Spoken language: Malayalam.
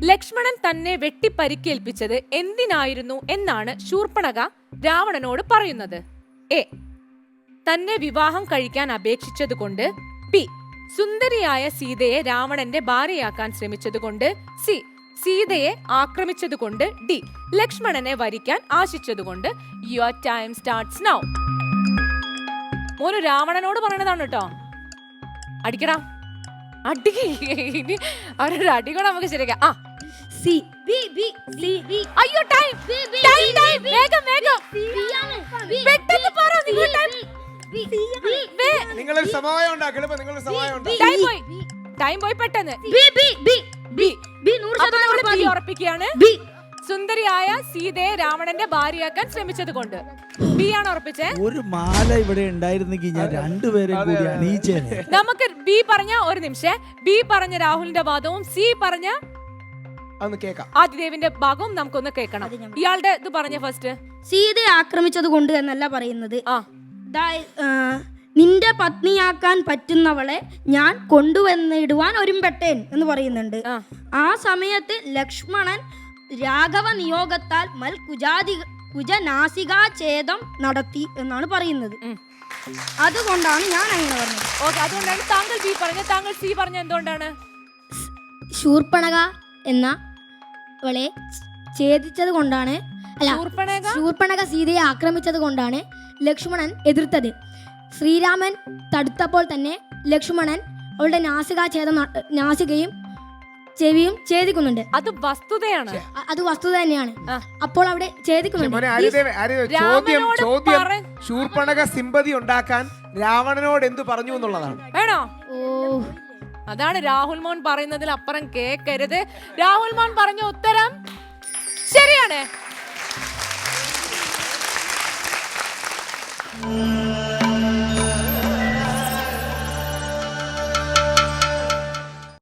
ലക്ഷ്മണൻ തന്നെ വെട്ടിപ്പരിക്കേൽപ്പിച്ചത് എന്തിനായിരുന്നു എന്നാണ് ശൂർപ്പണഖ രാവണനോട് പറയുന്നത്. എ. തന്നെ വിവാഹം കഴിക്കാൻ അപേക്ഷിച്ചതുകൊണ്ട്. ബി. സുന്ദരിയായ സീതയെ രാവണന്റെ ഭാര്യയാക്കാൻ ശ്രമിച്ചതുകൊണ്ട്. സി. സീതയെ ആക്രമിച്ചതുകൊണ്ട്. ഡി. ലക്ഷ്മണനെ വരിക്കാൻ ആശിച്ചതുകൊണ്ട്. Your time starts now. മോന് രാവണനോട് പറയണതാണ് കേട്ടോ. അടിക്കടാ, അടി. അവരൊരു അടികൾ നമുക്ക് ശരിയാക്കാം. ആ, സി. അയ്യോ, ടൈം. വേഗം വേഗം പെട്ടെന്ന് പറ. നിങ്ങളൊരു സമവായം ഉണ്ടാക്കണം. നിങ്ങളൊരു സമവായം ടൈം പോയി പെട്ടെന്ന്. ഉറപ്പിക്കുകയാണ്. സുന്ദരിയായ സീതയെ രാവണന്റെ ഭാര്യയാക്കാൻ ശ്രമിച്ചത് കൊണ്ട്. ബി ആണ് ഉറപ്പിച്ചേ. ഒരു മാല ഇവിടെ ഉണ്ടായിരുന്നെങ്കിൽ ഞാൻ രണ്ടുപേരും കൂടി അണിയിച്ചേനെ. നമുക്ക് ബി പറഞ്ഞ ഒരു നിമിഷം. ബി പറഞ്ഞ രാഹുലിന്റെ വാദവും സി പറഞ്ഞ ആദിദേവിന്റെ ഭാഗവും നമുക്കൊന്ന് കേൾക്കണം. ഇയാളുടെ ഇത് പറഞ്ഞ ഫസ്റ്റ്. സീതയെ ആക്രമിച്ചത് കൊണ്ട് എന്നല്ല പറയുന്നത്. നിന്റെ പത്നിയാക്കാൻ പറ്റുന്നവളെ ഞാൻ കൊണ്ടുവന്നിടുവാൻ ഒരുമ്പെട്ടേൻ എന്ന് പറയുന്നുണ്ട്. ആ സമയത്ത് ലക്ഷ്മണൻ രാഘവ നിയോഗത്താൽ കുജനാസികാഛേദം നടത്തി എന്നാണ് പറയുന്നത്. അതുകൊണ്ടാണ് ഞാൻ അങ്ങനെ പറഞ്ഞത്. ഓക്കെ, അതുകൊണ്ടാണ് താങ്കൾ ബി പറഞ്ഞത്. താങ്കൾ സി പറഞ്ഞ എന്തുകൊണ്ടാണ്? ശൂർപ്പണഖ എന്ന അവളെ ഛേദിച്ചത് കൊണ്ടാണ്. അല്ല, ശൂർപ്പണഖ സീതയെ ആക്രമിച്ചത് കൊണ്ടാണ് ലക്ഷ്മണൻ എതിർത്തത്. ശ്രീരാമൻ തടുത്തപ്പോൾ തന്നെ ലക്ഷ്മണൻ അവളുടെ നാസികയും ചെവിയും ഛേദിക്കുന്നുണ്ട്. അത് വസ്തുതയാണ്. അത് വസ്തുത തന്നെയാണ്. അപ്പോൾ അവിടെ ഛേദിക്കുന്നുണ്ട്. ചോദ്യം ശൂർപ്പണഖ സിമ്പതി ഉണ്ടാക്കാൻ രാവണനോട് എന്തു പറഞ്ഞു എന്നുള്ളതാണ്. വേണോ? അതാണ് രാഹുൽ മോൻ പറയുന്നതിൽ അപ്പുറം കേക്കരുത്. രാഹുൽ മോൻ പറഞ്ഞ ഉത്തരം ശരിയാണ്.